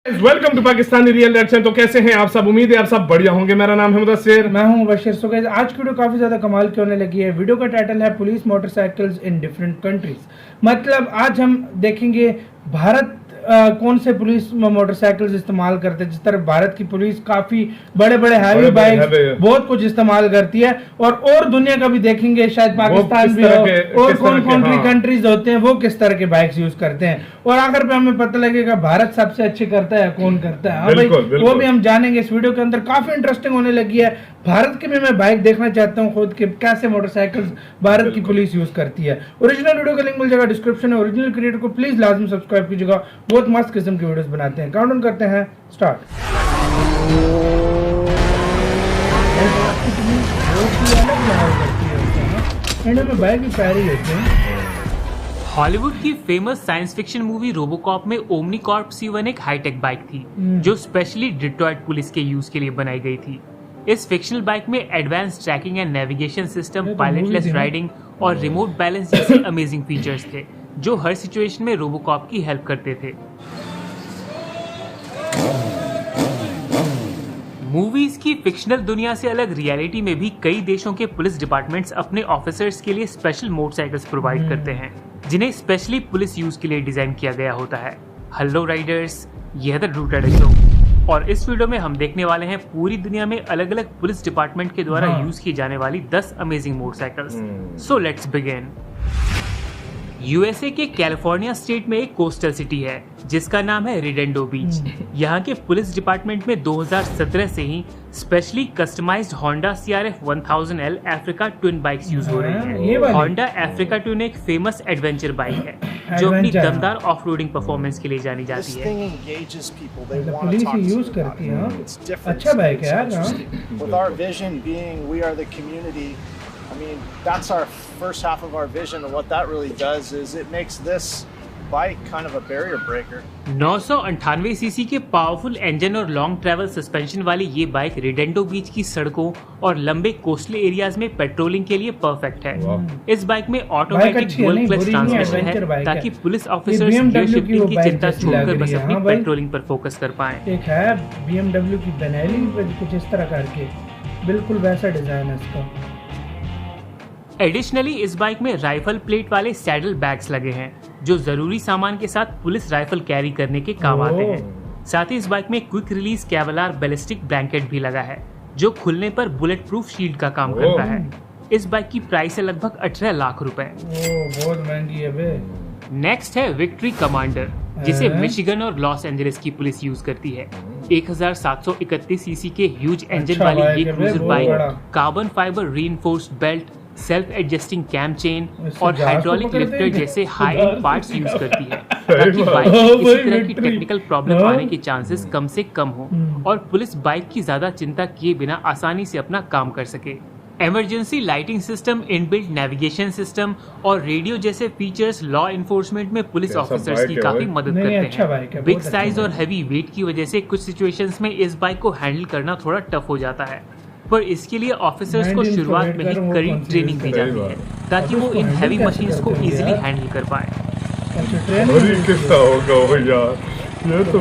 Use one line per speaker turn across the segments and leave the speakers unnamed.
Welcome to Pakistani real reaction. तो कैसे हैं आप सब? उम्मीद है आप सब बढ़िया होंगे। मेरा नाम है मुदस्सिर,
मैं हूं मुबशिर। सो गाइस, आज की वीडियो काफी ज्यादा कमाल की होने लगी है। वीडियो का टाइटल है police motorcycles in different countries. मतलब आज हम देखेंगे भारत कौन से पुलिस मोटरसाइकिल्स इस्तेमाल करते हैं। जिस तरह भारत की पुलिस काफी बड़े बड़े हैवी बाइक बहुत कुछ इस्तेमाल करती है, और दुनिया का भी देखेंगे, शायद पाकिस्तान भी हो, और कौन कौन सी कंट्रीज होते हैं वो किस तरह के बाइक्स यूज करते हैं। और आखिर पे हमें पता लगेगा भारत सबसे अच्छे करता है कौन करता है। हाँ भाई, वो भी हम जानेंगे इस वीडियो के अंदर। काफी इंटरेस्टिंग होने लगी है। भारत की भी मैं बाइक देखना चाहता हूँ खुद के, कैसे मोटरसाइकिल्स भारत की पुलिस यूज करती है। ओरिजिनल वीडियो का लिंक मिल जाएगा डिस्क्रिप्शन में। ओरिजिनल क्रिएटर को प्लीज लाजमी सब्सक्राइब कीजिएगा, बहुत मस्त किस्म की वीडियोस बनाते हैं। काउंटडाउन करते हैं, स्टार्ट। इंडिया में बाइक भी प्यारी होती है।
हॉलीवुड की famous science fiction movie RoboCop में ओमनी कॉर्प C1 एक हाईटेक बाइक थी जो स्पेशली डिट्रॉइट पुलिस के यूज के लिए बनाई गई थी। इस फिक्शनल बाइक में advance tracking and navigation system, pilotless riding और रिमोट बैलेंस जैसे अमेजिंग फीचर्स थे जो हर सिचुएशन में रोबोकॉप की हेल्प करते थे। मूवीज की फिक्शनल दुनिया से अलग रियलिटी में भी कई देशों के पुलिस डिपार्टमेंट्स अपने ऑफिसर्स के लिए स्पेशल मोटरसाइकिल्स प्रोवाइड करते हैं जिन्हें स्पेशली पुलिस यूज के लिए डिजाइन किया गया होता है। हेलो राइडर्स, यह द रूटेड शो, और इस वीडियो में हम देखने वाले हैं पूरी दुनिया में अलग अलग पुलिस डिपार्टमेंट के द्वारा यूज की जाने वाली 10 amazing motorcycles. So let's begin. USA के कैलिफोर्निया स्टेट में एक कोस्टल सिटी है जिसका नाम है रेडेंडो बीच। यहाँ के पुलिस डिपार्टमेंट में 2017 से ही specially customised Honda CRF 1000L Africa Twin bikes use हो रही हैं। होंडा अफ्रीका ट्विन एक फेमस एडवेंचर बाइक है जो अपनी दमदार ऑफ रोडिंग परफॉर्मेंस के लिए जानी जाती है।
पुलिस यूज करती है। अच्छा बाइक है यार।
With our vision being we are the community, I mean, that's our first half of our vision, and what that really does is it makes this bike kind of a barrier breaker.
998 CC के powerful engine और long travel suspension वाली ये bike रेडेंडो बीच की सड़कों और लंबे coastal areas में patrolling के लिए परफेक्ट है। इस बाइक में ऑटोमेटिक डुअल क्लच ट्रांसमिशन है ताकि पुलिस ऑफिसर्स गियर शिफ्टिंग की चिंता छोड़कर बस अपनी पेट्रोलिंग पर फोकस कर पाएं।
एक है BMW की बेनेली कुछ इस तरह करके, बिल्कुल वैसा डिजाइन है इसका।
एडिशनली इस बाइक में राइफल प्लेट वाले सैडल बैग्स लगे हैं जो जरूरी सामान के साथ पुलिस राइफल कैरी करने के काम आते हैं। साथ ही इस बाइक में क्विक रिलीज कैवलार बैलिस्टिक ब्लैंकेट भी लगा है जो खुलने पर बुलेट प्रूफ शील्ड का काम करता है। इस बाइक की प्राइस है लगभग 18 लाख रुपए।
बहुत महंगी है बे।
नेक्स्ट है विक्ट्री कमांडर, जिसे मिशिगन और लॉस एंजलिस की पुलिस यूज करती है। 1731 सीसी के ह्यूज इंजन वाली ये cruiser bike carbon fibre reinforced belt, self adjusting cam chain और हाइड्रोलिक लिफ्टर जैसे हाई एंड पार्ट्स यूज करती है ताकि बाइक में किसी तरह की टेक्निकल प्रॉब्लम आने के चांसेस कम से कम हो और पुलिस बाइक की ज्यादा चिंता किए बिना आसानी से अपना काम कर सके। Emergency lighting system, inbuilt navigation system और रेडियो जैसे फीचर्स लॉ इन्फोर्समेंट में पुलिस ऑफिसर्स की काफी मदद करते हैं। बिग साइज और हैवी वेट की वजह से कुछ सिचुएशंस में इस बाइक को हैंडल करना थोड़ा टफ हो जाता है, पर इसके लिए ऑफिसर्स को शुरुआत में ही कड़ी ट्रेनिंग दी जाती है ताकि वो इन हैवी मशीन्स को इजीली हैंडल कर पाए।
ये तो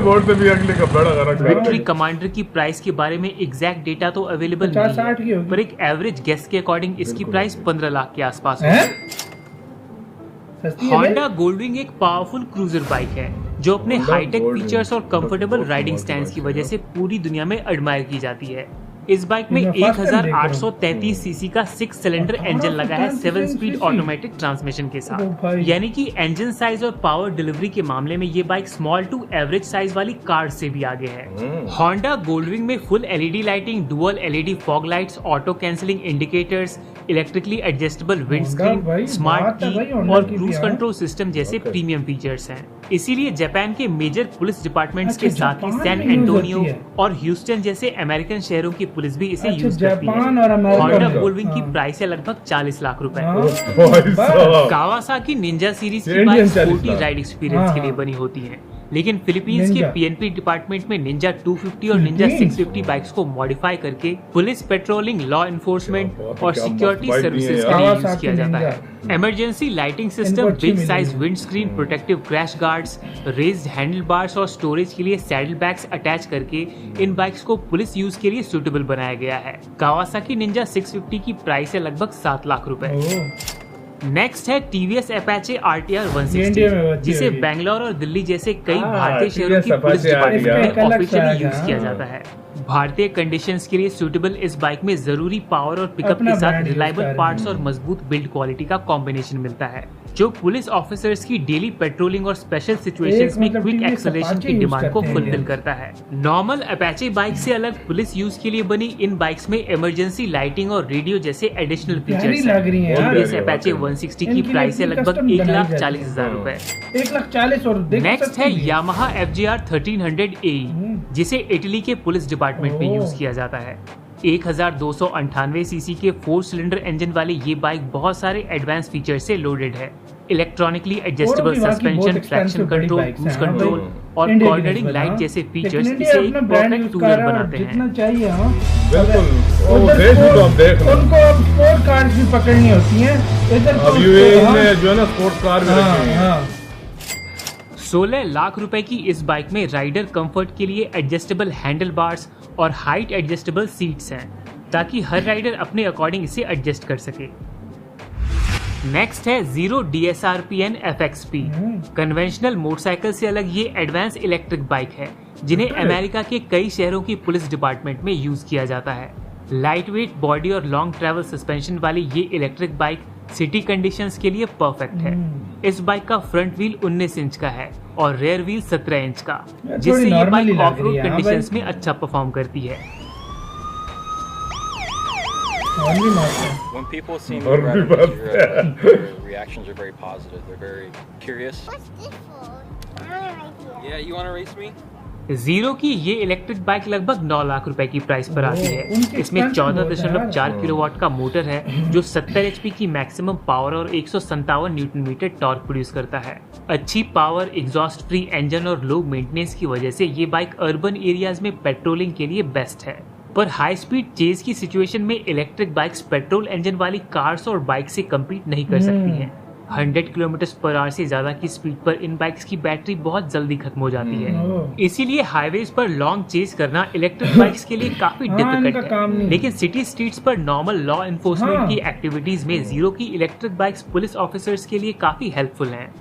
बोलते भी अगले का बड़ा गरक।
विक्ट्री कमांडर की प्राइस के बारे में एग्जैक्ट डेटा तो अवेलेबल नहीं है, पर एक एवरेज गेस के अकॉर्डिंग इसकी प्राइस 15 लाख के आसपास है। होंडा गोल्डविंग एक पावरफुल क्रूजर बाइक है जो अपने हाईटेक फीचर्स और कंफर्टेबल राइडिंग स्टैंड्स की वजह से पूरी दुनिया में एडमायर की जाती है। इस बाइक में 1833 सीसी का 6 सिलेंडर इंजन लगा है 7 स्पीड ऑटोमेटिक ट्रांसमिशन के साथ, यानी कि इंजन साइज और पावर डिलीवरी के मामले में ये bike small to average size वाली कार से भी आगे है। होंडा गोल्डविंग में full LED lighting, dual LED fog lights, auto cancelling indicators, electrically adjustable wind screen, smart key और क्रूज कंट्रोल सिस्टम जैसे प्रीमियम फीचर्स हैं। इसीलिए जापान के मेजर पुलिस डिपार्टमेंट्स के साथ ही सैन एंटोनियो और ह्यूस्टन जैसे अमेरिकन शहरों की पुलिस भी इसे यूज करती है। होंडा गोल्डविंग की प्राइस है लगभग 40 लाख रुपए। कावासाकी निंजा सीरीज की बाइक स्पोर्टी राइड एक्सपीरियंस के लिए बनी होती है। लेकिन फिलीपींस के
निंजा।
पीएनपी डिपार्टमेंट में निंजा 250 और निंजा 650 बाइक्स को मॉडिफाई करके पुलिस पेट्रोलिंग, लॉ इन्फोर्समेंट और
क्या
सिक्योरिटी
बाइक भी है
सर्विसेज
यार।
के लिए यूज
कावासाकी
किया जाता
निंजा।
है। इमरजेंसी लाइटिंग सिस्टम,
इनको अच्छी
बिग
मिली
साइज
है।
Wind screen, protective crash guards, raised handle bars और स्टोरेज के लिए सैडल बैग्स अटैच करके इन बाइक्स को पुलिस यूज के लिए सूटेबल बनाया गया है। कावासाकी निंजा 650 की प्राइस है लगभग 7 लाख रुपए।
ओह,
नेक्स्ट है टीवीएस अपाचे RTR
ये इंडिया में
160,
होती
जिसे
होगी।
बैंगलोर और दिल्ली जैसे कई
हाँ,
भारतीय शहरों की
TVS
police
Apache
department
RTR।
में
इसका एक अलग
ऑफिशियली
सा
यूज किया
है,
जाता है। भारतीय कंडीशंस के लिए सूटेबल इस बाइक में जरूरी पावर और पिकअप
अपना
के साथ
brand use
रिलायबल
कर
पार्ट्स
रहे
और मजबूत बिल्ड क्वालिटी का कॉम्बिनेशन मिलता है, जो पुलिस ऑफिसर्स की डेली पेट्रोलिंग और स्पेशल सिचुएशंस में
मतलब
क्विक
TVS
एक्सेलरेशन
Apache
की
use
डिमांड को
करते हैं
फुलफिल
ये।
करता है। नॉर्मल अपाचे बाइक से अलग पुलिस यूज के लिए बनी इन बाइक्स में इमरजेंसी लाइटिंग और रेडियो जैसे एडिशनल
प्यारी
फीचर्स
लग रही है
बहुत
यार।
प्यारी
इस
है,
अपाचे
वाकई।
160 की
इनकी
प्राइस है
लिफ्टिंग
लगभग
custom बनाई जाती है।
1,40,000 रुपए।
1,40,000 और देख
नेक्स्ट
सकते
है
हैं।
यामाहा FJR 1300 AE, जिसे इटली के पुलिस डिपार्टमेंट में
ओह।
यूज किया जाता है। 1298 सीसी के 4 सिलेंडर इंजन वाली ये बाइक बहुत सारे एडवांस फीचर से लोडेड है। इलेक्ट्रॉनिकली एडजस्टेबल
और भी बाकी बहुत
सस्पेंशन,
expensive
ट्रैक्शन
बड़ी
कंट्रोल,
bikes
क्रूज
हैं, हाँ
कंट्रोल
भाई।
और
इंडिया की
कॉर्नरिंग
नस्बत,
लाइट
हाँ।
जैसे
लेकिन
फीचर्स
इंडिया
इसे
अपना
एक
brand
परफेक्ट
use
टूरर
कर रहा है और
बनाते
जितना
हैं।
चाहिए, हाँ।
बिल्कुल।
अब
ओ,
उधर
देख लो,
sport-
अब देख लो।
उनको अब स्पोर्ट कार्स भी पकड़नी होती हैं। इधर
अब
तो-
यूएई
हाँ,
में जो है ना स्पोर्ट्स कार भी
हाँ,
रखी है।
हाँ।
16 लाख रुपए की इस बाइक में राइडर कंफर्ट के लिए एडजस्टेबल हैंडल बार्स और हाइट एडजस्टेबल सीट्स हैं, ताकि हर राइडर अपने अकॉर्डिंग इसे एडजस्ट कर सके। नेक्स्ट है zero DSRPN FXP। Conventional motorcycle से अलग ये एडवांस इलेक्ट्रिक बाइक है, जिन्हें अमेरिका के कई शहरों की पुलिस डिपार्टमेंट में यूज किया जाता है। लाइट वेट बॉडी और लॉन्ग ट्रैवल सस्पेंशन वाली ये इलेक्ट्रिक बाइक सिटी कंडीशंस के लिए परफेक्ट है। इस बाइक का फ्रंट व्हील 19 इंच का है और रेयर व्हील 17 इंच का,
थोड़ी
जिससे ये
normally
बाइक
लग
ऑफ
रही
रोड
है, हाँ
कंडीशंस
भाई।
में अच्छा परफॉर्म करती है।
और भी मारते हैं।
When people see me
और
ride
भी
a
बात
Razor, their reactions are very positive. They're very curious.
What's this for? I want to race you.
Yeah, you want to race me?
Zero की ये इलेक्ट्रिक बाइक लगभग 9 लाख रुपए की price पर आती है।
उनके
इसमें
expensive बहुत है
14.4
यार।
किलोवाट का मोटर है, जो 70 HP की मैक्सिमम पावर और 157 न्यूटन मीटर टॉर्क प्रोड्यूस करता है। अच्छी पावर, एग्जॉस्ट फ्री इंजन और लो मेंटेनेंस की वजह से ये बाइक अर्बन एरियाज में पेट्रोलिंग के लिए बेस्ट है। पर हाई स्पीड चेज की सिचुएशन में इलेक्ट्रिक बाइक्स पेट्रोल इंजन वाली कार्स और बाइक से कम्पीट नहीं कर सकती हैं। 100 किलोमीटर/आवर से ज्यादा की स्पीड पर इन बाइक्स की बैटरी बहुत जल्दी खत्म हो जाती है। इसीलिए हाईवेज पर लॉन्ग चेज करना इलेक्ट्रिक बाइक्स के लिए काफी
हाँ, इनका
डिफिकल्ट
काम
है।
नहीं।
लेकिन सिटी स्ट्रीट्स पर नॉर्मल लॉ इन्फोर्समेंट
हाँ।
की एक्टिविटीज में जीरो की इलेक्ट्रिक बाइक्स पुलिस ऑफिसर्स के लिए काफी हेल्पफुल हैं।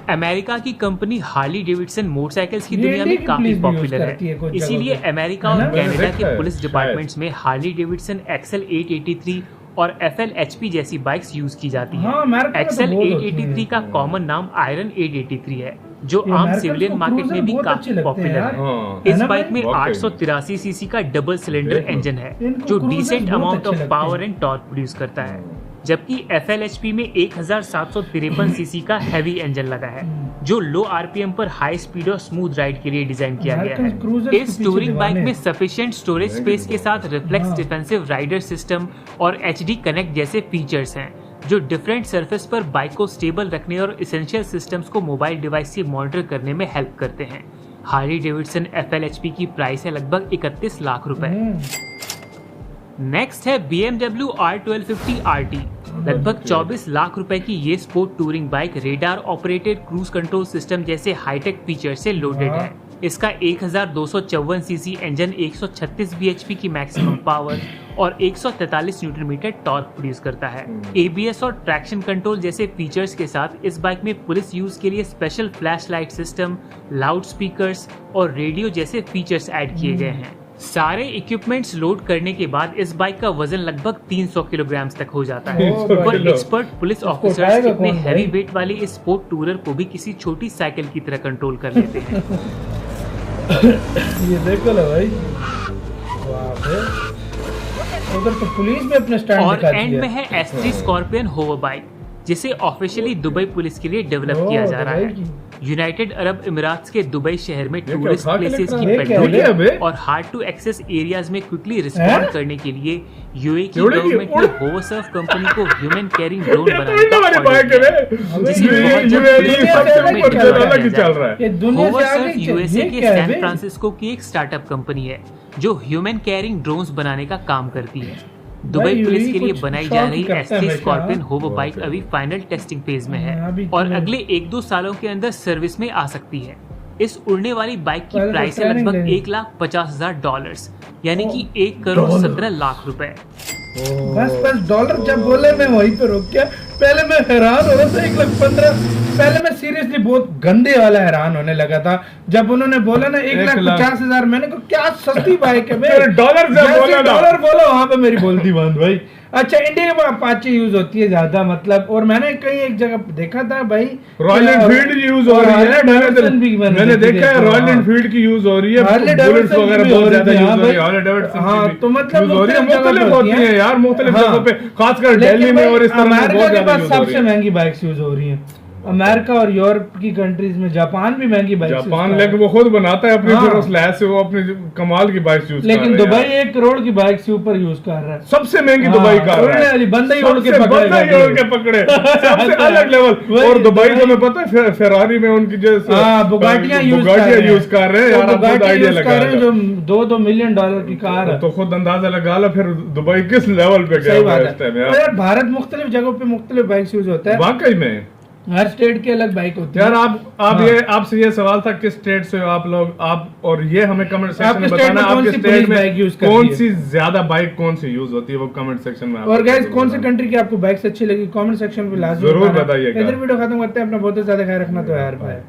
अमेरिका की कंपनी हार्ली डेविडसन मोटरसाइकिल्स की
ये
दुनिया में
इंडिया की
काफी
पुलिस भी यूज
पॉपुलर
करती है
है।
कुछ
इसीलिए
जगहों पे।
अमेरिका
है
और
ना?
कनाडा
मैंने देखा
के
है,
पुलिस
शायद।
डिपार्टमेंट्स में हार्ली डेविडसन XL 883 और FL HP जैसी बाइक्स यूज की जाती हैं।
हाँ, अमेरिका में तो
XL
बहुत होती
883
हैं।
का कॉमन नाम आयरन 883 है, जो
ये
आम
अमेरिकन
सिविलियन
को
मार्केट
cruiser
में भी
बहुत
काफी
अच्छे लगते हैं
पॉपुलर
यार।
है।
हाँ।
इस
है ना
बाइक
भाई?
में
वाकई।
883 सीसी का डबल सिलेंडर
देखो।
इंजन है,
इनको
जो
cruisers
डिसेंट
बहुत
अमाउंट
अच्छे
ऑफ
लगते
पावर
हैं।
एंड टॉर्क प्रोड्यूस करता है। जबकि FL HP में 1753 सीसी का हैवी इंजन लगा है, जो लो RPM पर हाई स्पीड और स्मूथ राइड के लिए डिजाइन किया गया
अमेरिकन cruisers
है।
के
इस
पीछे
टूरिंग बाइक
दीवाने
में
हैं।
सफिशिएंट स्टोरेज स्पेस के साथ रिफ्लेक्स
हाँ।
डिफेंसिव राइडर सिस्टम और HD कनेक्ट जैसे फीचर्स हैं, जो डिफरेंट सरफेस पर बाइक को स्टेबल रखने और इसेंशियल सिस्टम्स को मोबाइल डिवाइस से मॉनिटर करने में हेल्प करते हैं। हार्ली डेविडसन FL HP की प्राइस है लगभग 31 लाख रुपए। नेक्स्ट है BMW R1250 RT। लगभग 24 लाख रुपए की ये sport touring bike radar operated cruise control system जैसे हाईटेक फीचर से लोडेड है। इसका 1254 सीसी इंजन 136 bhp की मैक्सिमम पावर और 143 न्यूटन मीटर टॉर्क प्रोड्यूस करता है। ABS और ट्रैक्शन कंट्रोल जैसे फीचर्स के साथ इस बाइक में पुलिस यूज के लिए special flash light system, loud speakers और रेडियो जैसे फीचर्स ऐड किए गए हैं। सारे इक्विपमेंट्स लोड करने के बाद इस बाइक का वजन लगभग 300 किलोग्राम तक हो जाता है।
300
पर
किलो।
एक्सपर्ट पुलिस
उसको
ऑफिसर्स
उठाएगा
इतने
कौन
हैवी
भाई?
वेट वाले इस स्पोर्ट टूरर को भी किसी छोटी साइकिल की तरह कंट्रोल कर लेते हैं।
ये देखो ना भाई, वाह बे। उधर तो पुलिस भी अपने स्टैंड
और
दिखाती
एंड
है।
में है S3 स्कॉर्पियन होवर बाइक, जिसे ऑफिशियली दुबई पुलिस के लिए डेवलप
ओह,
किया जा रहा
दुबई
है।
की।
यूनाइटेड अरब इमिरात्स के दुबई शहर में
क्या
टूरिस्ट
उठा के
प्लेसेस
लिखा
की
है?
ये क्या है?
ये अबे?
पेट्रोलिंग और हार्ड टू एक्सेस एरियाज में क्विकली रिस्पॉन्ड
हैं?
करने के लिए यूएई की
उड़ेगी,
गवर्नमेंट ने होवर्सर्फ कंपनी को ह्यूमन कैरिंग ड्रोन
ये तो
बनाने का
हमारे
ऑर्डर
बाइक
दिया
है
है,
बे।
जिसे बहुत जल्द
UAE
पुलिस
सबसे
में
ऊपर
इस्तेमाल
अलग ही
किया
चल रहा है।
ये दुनिया से
होवर्सर्फ
आगे
यूएसए
ये
के
क्या है
सैन
बे?
फ्रांसिस्को की एक स्टार्टअप कंपनी है जो ह्यूमन कैरिंग ड्रोन्स बनाने का काम करती है। दुबई
भाई,
पुलिस
UAE
के लिए
कुछ
बनाई
शौक
जा
ही
रही
करता है
एस3
हमेशा।
स्कॉर्पियन होवर बाइक अभी फाइनल टेस्टिंग फेज में
हाँ,
है
अभी
और
तुम्हें-
अगले 1-2 सालों के अंदर सर्विस में आ सकती है। इस उड़ने वाली बाइक की
पहले तो
प्राइस है
ट्रेनिंग
लगभग
लेनी।
$1,50,000 यानी कि 1,17,00,000 रुपए।
बस डॉलर जब बोले मैं वहीं पे रुक गया। पहले मैं हैरान हो रहा था 1,15,000। पहले मैं सीरियसली बहुत गंदे वाला हैरान होने लगा था जब उन्होंने बोला ना 1,50,000। मैंने कहा क्या सस्ती बाइक है बे।
तेरे डॉलर से
जैसे
बोला ना।
डॉलर बोलो वहां पे मेरी बोलती बंद भाई। अच्छा इंडिया में अपाचे यूज होती है ज्यादा मतलब, और मैंने कहीं एक जगह देखा था भाई
रॉयल एनफील्ड यूज हो रही है। मैंने देखा है रॉयल एनफील्ड की यूज हो रही है।
हार्ले
बुलेट्स
डेविडसन
वगैरह
की भी हो
बहुत
रही
ज्यादा
थी,
यूज
हाँ
हो रही है।
भाई।
हार्ले डेविडसन
हाँ,
की भी
तो मतलब
यूज हो रही है।
मुख्तलिफ
मुख्तलिफ
जगह
होती
होती
है
हैं।
यार, मुख्तलिफ
हाँ।
जगहों पे खासकर
लेकिन
दिल्ली में
भाई,
और इस तरह में
अमेरिका
बहुत
के
ज्यादा
पास
यूज हो रही
सबसे
है।
महंगी बाइक्स यूज हो रही हैं। अमेरिका और यूरोप की कंट्रीज में जापान भी महंगी बाइक
जापान लेकिन वो खुद बनाता है अपनी,
हाँ।
फिर उस लैस से वो अपनी कमाल की बाइक यूज कर
लेकिन
रहे हैं
दुबई
यार।
1 करोड़ की बाइक से ऊपर यूज कर रहा है।
सबसे महंगी
हाँ,
दुबई कार
उड़ने वाली बंदा ही उड़ के
सबसे
पकड़ेगा
बंदा ही उड़ के पकड़े सबसे अलग लेवल।
वही,
और दुबई
दुबई-
तो मैं पता है फेरारी में उनकी जो
हाँ बुगाटियां यूज कर
रहे हैं यार। आपको तो
बुगाटियां
आइडिया
यूज
लगा
कर रहे हैं
लो।
जो $2-2 मिलियन की कार है।
तो खुद अंदाजा लगा लो फिर दुबई किस लेवल पे गया
सही
हुआ है
बात
इस
है।
टाइम
और
यार।
यार भारत मुख्तलिफ जगहों पे मुख्तलिफ बाइक्स यूज होता है।
वाकई में
हर स्टेट की अलग बाइक होती है
यार आप
हाँ।
ये आपसे ये सवाल था किस स्टेट से हो आप लोग, आप और ये हमें कमेंट सेक्शन
आपके
में
स्टेट
बताना
में कौन
आपके
सी
स्टेट
पुलिस
में
बाइक यूज करती
कौन
है?
सी ज्यादा बाइक कौन सी यूज होती है वो कमेंट सेक्शन में आप
और गाइस
जरूर
कौन सी
बताना।
कंट्री की आपको बाइक्स अच्छी लगी कमेंट सेक्शन पे लाजमी
जरूर
बताना।
बताइएगा।
इधर वीडियो खत्म करते हैं। अपना बहुत ज्यादा ख्याल रखना। तो यार बाय।